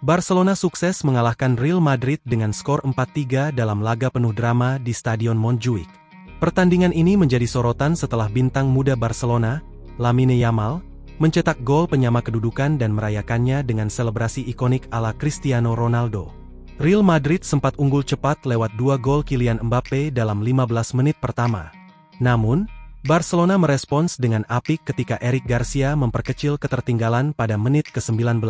Barcelona sukses mengalahkan Real Madrid dengan skor 4-3 dalam laga penuh drama di Stadion Montjuic. Pertandingan ini menjadi sorotan setelah bintang muda Barcelona, Lamine Yamal, mencetak gol penyama kedudukan dan merayakannya dengan selebrasi ikonik ala Cristiano Ronaldo. Real Madrid sempat unggul cepat lewat 2 gol Kylian Mbappe dalam 15 menit pertama. Namun, Barcelona merespons dengan apik ketika Eric Garcia memperkecil ketertinggalan pada menit ke-19.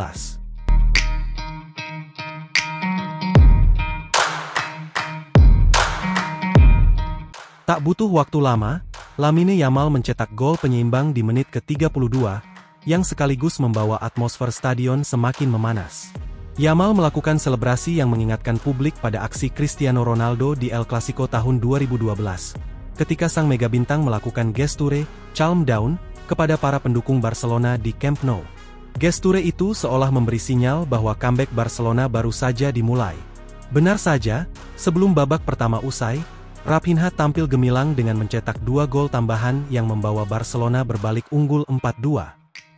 Tak butuh waktu lama, Lamine Yamal mencetak gol penyeimbang di menit ke-32, yang sekaligus membawa atmosfer stadion semakin memanas. Yamal melakukan selebrasi yang mengingatkan publik pada aksi Cristiano Ronaldo di El Clasico tahun 2012, ketika sang megabintang melakukan gesture calm down kepada para pendukung Barcelona di Camp Nou. Gesture itu seolah memberi sinyal bahwa comeback Barcelona baru saja dimulai. Benar saja, sebelum babak pertama usai, Raphinha tampil gemilang dengan mencetak 2 gol tambahan yang membawa Barcelona berbalik unggul 4-2.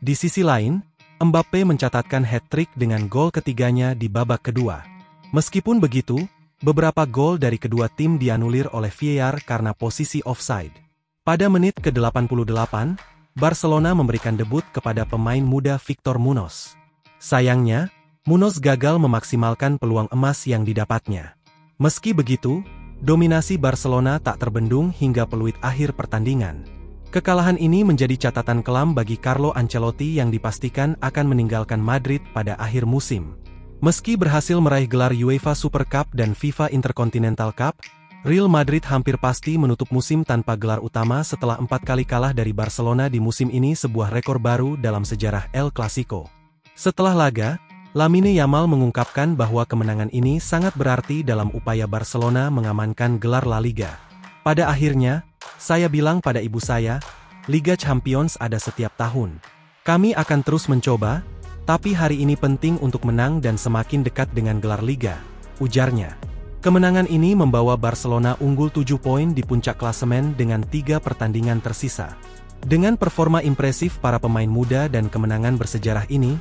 Di sisi lain, Mbappe mencatatkan hat-trick dengan gol ketiganya di babak kedua. Meskipun begitu, beberapa gol dari kedua tim dianulir oleh VAR karena posisi offside. Pada menit ke-88, Barcelona memberikan debut kepada pemain muda Victor Munoz. Sayangnya, Munoz gagal memaksimalkan peluang emas yang didapatnya. Meski begitu, dominasi Barcelona tak terbendung hingga peluit akhir pertandingan. Kekalahan ini menjadi catatan kelam bagi Carlo Ancelotti yang dipastikan akan meninggalkan Madrid pada akhir musim. Meski berhasil meraih gelar UEFA Super Cup dan FIFA Intercontinental Cup, Real Madrid hampir pasti menutup musim tanpa gelar utama setelah 4 kali kalah dari Barcelona di musim ini, sebuah rekor baru dalam sejarah El Clasico. Setelah laga, Lamine Yamal mengungkapkan bahwa kemenangan ini sangat berarti dalam upaya Barcelona mengamankan gelar La Liga. Pada akhirnya, saya bilang pada ibu saya, Liga Champions ada setiap tahun. Kami akan terus mencoba, tapi hari ini penting untuk menang dan semakin dekat dengan gelar Liga, ujarnya. Kemenangan ini membawa Barcelona unggul 7 poin di puncak klasemen dengan 3 pertandingan tersisa. Dengan performa impresif para pemain muda dan kemenangan bersejarah ini,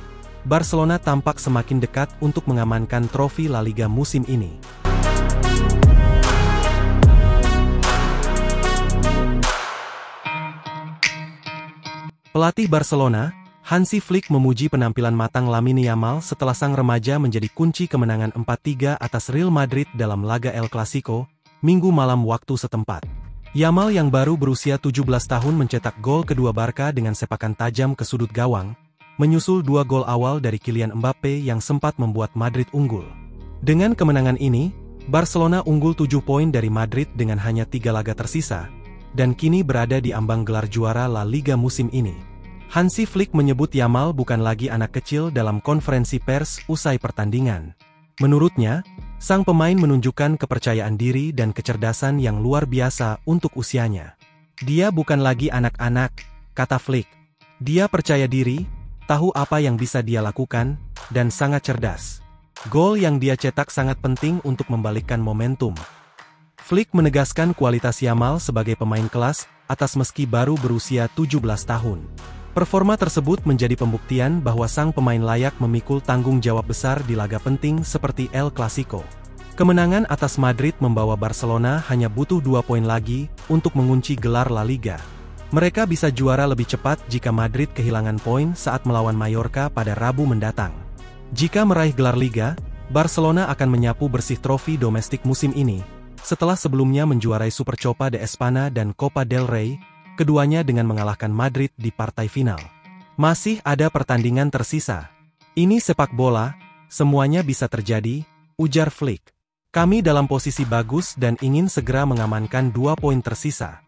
Barcelona tampak semakin dekat untuk mengamankan trofi La Liga musim ini. Pelatih Barcelona, Hansi Flick, memuji penampilan matang Lamine Yamal setelah sang remaja menjadi kunci kemenangan 4-3 atas Real Madrid dalam laga El Clasico, Minggu malam waktu setempat. Yamal yang baru berusia 17 tahun mencetak gol kedua Barca dengan sepakan tajam ke sudut gawang, menyusul 2 gol awal dari Kylian Mbappe yang sempat membuat Madrid unggul. Dengan kemenangan ini, Barcelona unggul 7 poin dari Madrid dengan hanya 3 laga tersisa, dan kini berada di ambang gelar juara La Liga musim ini. Hansi Flick menyebut Yamal bukan lagi anak kecil dalam konferensi pers usai pertandingan. Menurutnya, sang pemain menunjukkan kepercayaan diri dan kecerdasan yang luar biasa untuk usianya. Dia bukan lagi anak-anak, kata Flick. Dia percaya diri, tahu apa yang bisa dia lakukan, dan sangat cerdas. Gol yang dia cetak sangat penting untuk membalikkan momentum. Flick menegaskan kualitas Yamal sebagai pemain kelas atas meski baru berusia 17 tahun. Performa tersebut menjadi pembuktian bahwa sang pemain layak memikul tanggung jawab besar di laga penting seperti El Clasico. Kemenangan atas Madrid membawa Barcelona hanya butuh 2 poin lagi untuk mengunci gelar La Liga. Mereka bisa juara lebih cepat jika Madrid kehilangan poin saat melawan Mallorca pada Rabu mendatang. Jika meraih gelar Liga, Barcelona akan menyapu bersih trofi domestik musim ini, setelah sebelumnya menjuarai Supercopa de Espanya dan Copa del Rey, keduanya dengan mengalahkan Madrid di partai final. Masih ada pertandingan tersisa. Ini sepak bola, semuanya bisa terjadi, ujar Flick. Kami dalam posisi bagus dan ingin segera mengamankan 2 poin tersisa.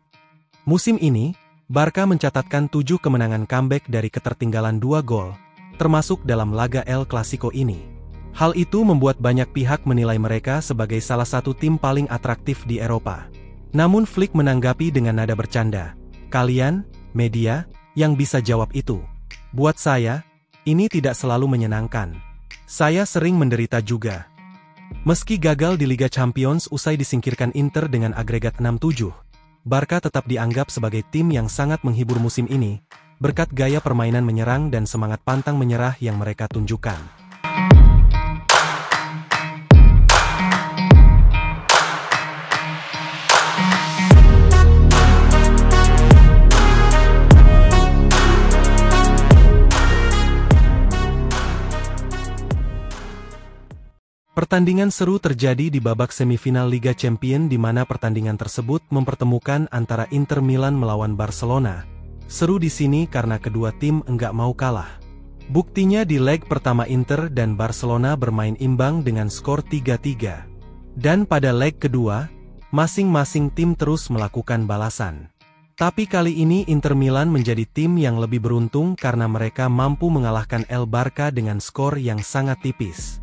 Musim ini, Barca mencatatkan 7 kemenangan comeback dari ketertinggalan 2 gol, termasuk dalam laga El Clasico ini. Hal itu membuat banyak pihak menilai mereka sebagai salah satu tim paling atraktif di Eropa. Namun Flick menanggapi dengan nada bercanda. Kalian, media, yang bisa jawab itu. Buat saya, ini tidak selalu menyenangkan. Saya sering menderita juga. Meski gagal di Liga Champions usai disingkirkan Inter dengan agregat 6-7, Barca tetap dianggap sebagai tim yang sangat menghibur musim ini, berkat gaya permainan menyerang dan semangat pantang menyerah yang mereka tunjukkan. Pertandingan seru terjadi di babak semifinal Liga Champions di mana pertandingan tersebut mempertemukan antara Inter Milan melawan Barcelona. Seru di sini karena kedua tim enggak mau kalah. Buktinya di leg pertama Inter dan Barcelona bermain imbang dengan skor 3-3. Dan pada leg kedua, masing-masing tim terus melakukan balasan. Tapi kali ini Inter Milan menjadi tim yang lebih beruntung karena mereka mampu mengalahkan El Barca dengan skor yang sangat tipis.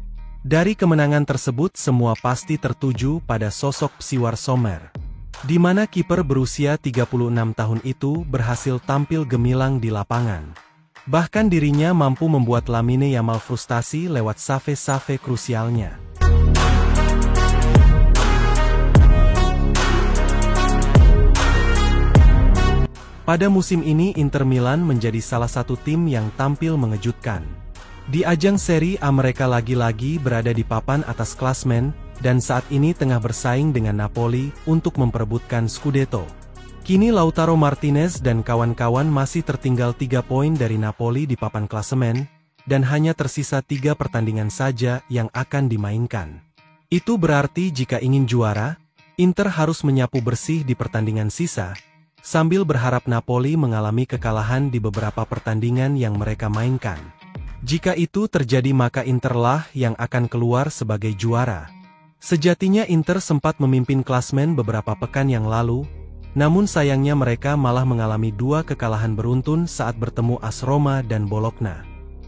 Dari kemenangan tersebut semua pasti tertuju pada sosok Psiwar Sommer, di mana kiper berusia 36 tahun itu berhasil tampil gemilang di lapangan. Bahkan dirinya mampu membuat Lamine Yamal frustasi lewat save-save krusialnya. Pada musim ini Inter Milan menjadi salah satu tim yang tampil mengejutkan. Di ajang Serie A mereka lagi-lagi berada di papan atas klasmen, dan saat ini tengah bersaing dengan Napoli untuk memperebutkan Scudetto. Kini Lautaro Martinez dan kawan-kawan masih tertinggal 3 poin dari Napoli di papan klasemen, dan hanya tersisa 3 pertandingan saja yang akan dimainkan. Itu berarti jika ingin juara, Inter harus menyapu bersih di pertandingan sisa, sambil berharap Napoli mengalami kekalahan di beberapa pertandingan yang mereka mainkan. Jika itu terjadi maka Interlah yang akan keluar sebagai juara. Sejatinya Inter sempat memimpin klasmen beberapa pekan yang lalu, namun sayangnya mereka malah mengalami 2 kekalahan beruntun saat bertemu AS Roma dan Bologna.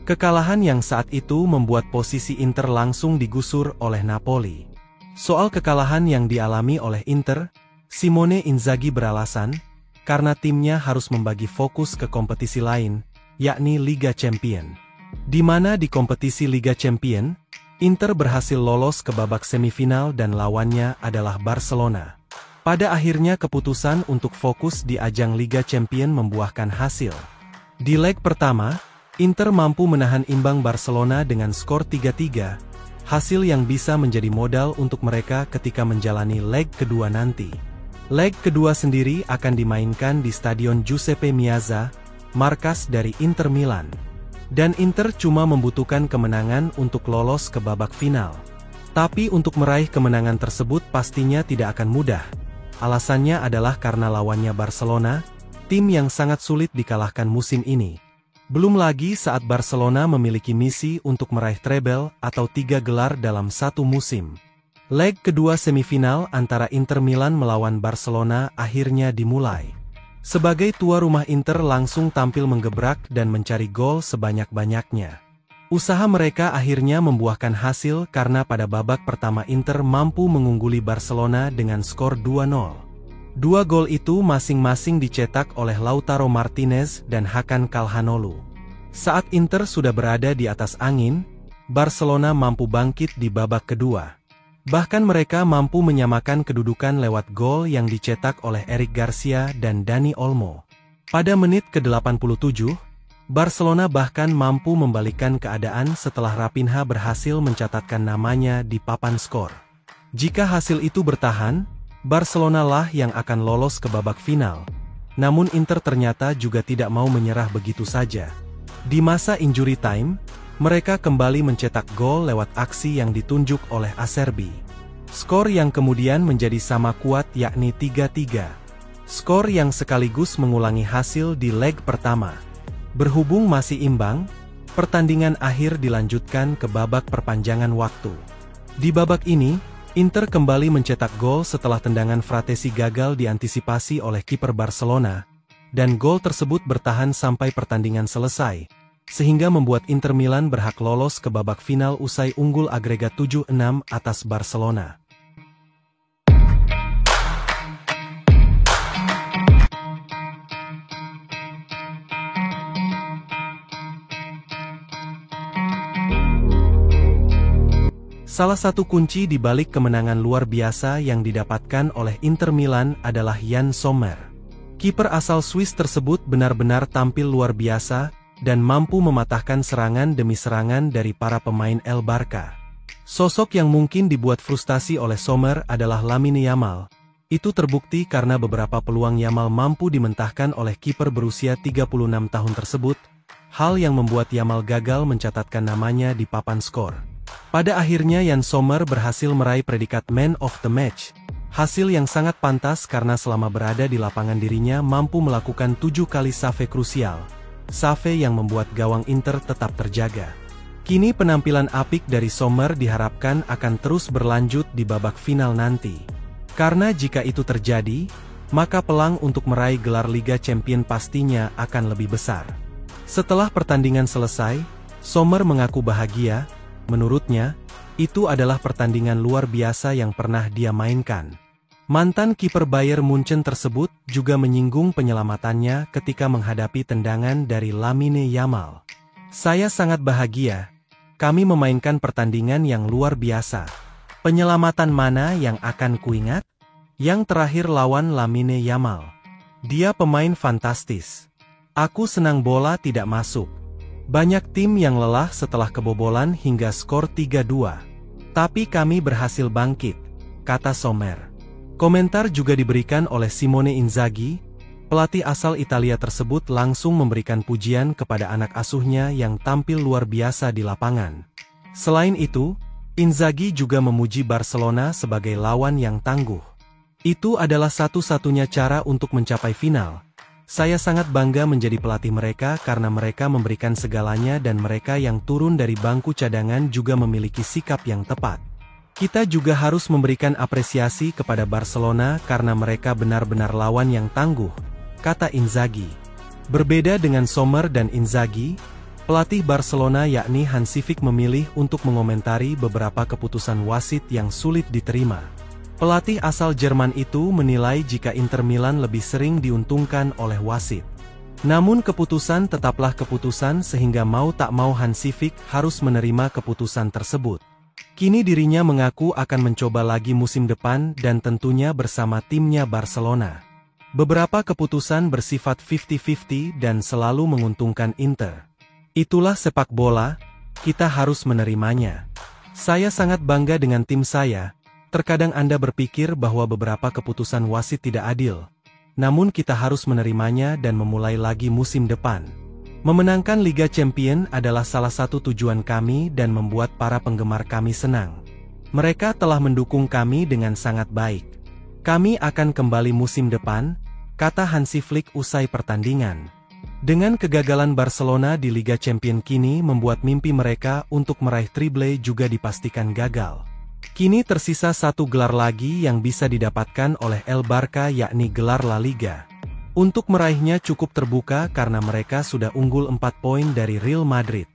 Kekalahan yang saat itu membuat posisi Inter langsung digusur oleh Napoli. Soal kekalahan yang dialami oleh Inter, Simone Inzaghi beralasan, karena timnya harus membagi fokus ke kompetisi lain, yakni Liga Champions. Di mana di kompetisi Liga Champions, Inter berhasil lolos ke babak semifinal dan lawannya adalah Barcelona. Pada akhirnya keputusan untuk fokus di ajang Liga Champions membuahkan hasil. Di leg pertama, Inter mampu menahan imbang Barcelona dengan skor 3-3, hasil yang bisa menjadi modal untuk mereka ketika menjalani leg kedua nanti. Leg kedua sendiri akan dimainkan di Stadion Giuseppe Meazza, markas dari Inter Milan. Dan Inter cuma membutuhkan kemenangan untuk lolos ke babak final. Tapi untuk meraih kemenangan tersebut pastinya tidak akan mudah. Alasannya adalah karena lawannya Barcelona, tim yang sangat sulit dikalahkan musim ini. Belum lagi saat Barcelona memiliki misi untuk meraih treble atau 3 gelar dalam satu musim. Leg kedua semifinal antara Inter Milan melawan Barcelona akhirnya dimulai. Sebagai tuan rumah Inter langsung tampil menggebrak dan mencari gol sebanyak-banyaknya. Usaha mereka akhirnya membuahkan hasil karena pada babak pertama Inter mampu mengungguli Barcelona dengan skor 2-0. 2 gol itu masing-masing dicetak oleh Lautaro Martinez dan Hakan Calhanoglu. Saat Inter sudah berada di atas angin, Barcelona mampu bangkit di babak kedua. Bahkan mereka mampu menyamakan kedudukan lewat gol yang dicetak oleh Eric Garcia dan Dani Olmo. Pada menit ke-87, Barcelona bahkan mampu membalikkan keadaan setelah Raphinha berhasil mencatatkan namanya di papan skor. Jika hasil itu bertahan, Barcelona lah yang akan lolos ke babak final. Namun Inter ternyata juga tidak mau menyerah begitu saja. Di masa injury time, mereka kembali mencetak gol lewat aksi yang ditunjuk oleh Acerbi. Skor yang kemudian menjadi sama kuat yakni 3-3. Skor yang sekaligus mengulangi hasil di leg pertama. Berhubung masih imbang, pertandingan akhir dilanjutkan ke babak perpanjangan waktu. Di babak ini, Inter kembali mencetak gol setelah tendangan Fratesi gagal diantisipasi oleh kiper Barcelona, dan gol tersebut bertahan sampai pertandingan selesai, sehingga membuat Inter Milan berhak lolos ke babak final usai unggul agregat 7-6 atas Barcelona. Salah satu kunci di balik kemenangan luar biasa yang didapatkan oleh Inter Milan adalah Yann Sommer. Kiper asal Swiss tersebut benar-benar tampil luar biasa dan mampu mematahkan serangan demi serangan dari para pemain El Barca. Sosok yang mungkin dibuat frustasi oleh Sommer adalah Lamine Yamal. Itu terbukti karena beberapa peluang Yamal mampu dimentahkan oleh kiper berusia 36 tahun tersebut, hal yang membuat Yamal gagal mencatatkan namanya di papan skor. Pada akhirnya Yann Sommer berhasil meraih predikat Man of the Match. Hasil yang sangat pantas karena selama berada di lapangan dirinya mampu melakukan 7 kali save krusial. Save yang membuat gawang Inter tetap terjaga. Kini penampilan apik dari Sommer diharapkan akan terus berlanjut di babak final nanti. Karena jika itu terjadi, maka peluang untuk meraih gelar Liga Champions pastinya akan lebih besar. Setelah pertandingan selesai, Sommer mengaku bahagia. Menurutnya, itu adalah pertandingan luar biasa yang pernah dia mainkan. Mantan kiper Bayern Munchen tersebut juga menyinggung penyelamatannya ketika menghadapi tendangan dari Lamine Yamal. Saya sangat bahagia. Kami memainkan pertandingan yang luar biasa. Penyelamatan mana yang akan kuingat? Yang terakhir lawan Lamine Yamal. Dia pemain fantastis. Aku senang bola tidak masuk. Banyak tim yang lelah setelah kebobolan hingga skor 3-2. Tapi kami berhasil bangkit, kata Sommer. Komentar juga diberikan oleh Simone Inzaghi. Pelatih asal Italia tersebut langsung memberikan pujian kepada anak asuhnya yang tampil luar biasa di lapangan. Selain itu, Inzaghi juga memuji Barcelona sebagai lawan yang tangguh. Itu adalah satu-satunya cara untuk mencapai final. Saya sangat bangga menjadi pelatih mereka karena mereka memberikan segalanya dan mereka yang turun dari bangku cadangan juga memiliki sikap yang tepat. Kita juga harus memberikan apresiasi kepada Barcelona karena mereka benar-benar lawan yang tangguh, kata Inzaghi. Berbeda dengan Sommer dan Inzaghi, pelatih Barcelona yakni Hansi Flick memilih untuk mengomentari beberapa keputusan wasit yang sulit diterima. Pelatih asal Jerman itu menilai jika Inter Milan lebih sering diuntungkan oleh wasit. Namun keputusan tetaplah keputusan sehingga mau tak mau Hansi Flick harus menerima keputusan tersebut. Kini dirinya mengaku akan mencoba lagi musim depan dan tentunya bersama timnya Barcelona. Beberapa keputusan bersifat 50-50 dan selalu menguntungkan Inter. Itulah sepak bola, kita harus menerimanya. Saya sangat bangga dengan tim saya. Terkadang Anda berpikir bahwa beberapa keputusan wasit tidak adil. Namun kita harus menerimanya dan memulai lagi musim depan. Memenangkan Liga Champions adalah salah satu tujuan kami dan membuat para penggemar kami senang. Mereka telah mendukung kami dengan sangat baik. Kami akan kembali musim depan, kata Hansi Flick usai pertandingan. Dengan kegagalan Barcelona di Liga Champions kini membuat mimpi mereka untuk meraih treble juga dipastikan gagal. Kini tersisa satu gelar lagi yang bisa didapatkan oleh El Barca yakni gelar La Liga. Untuk meraihnya cukup terbuka karena mereka sudah unggul 4 poin dari Real Madrid.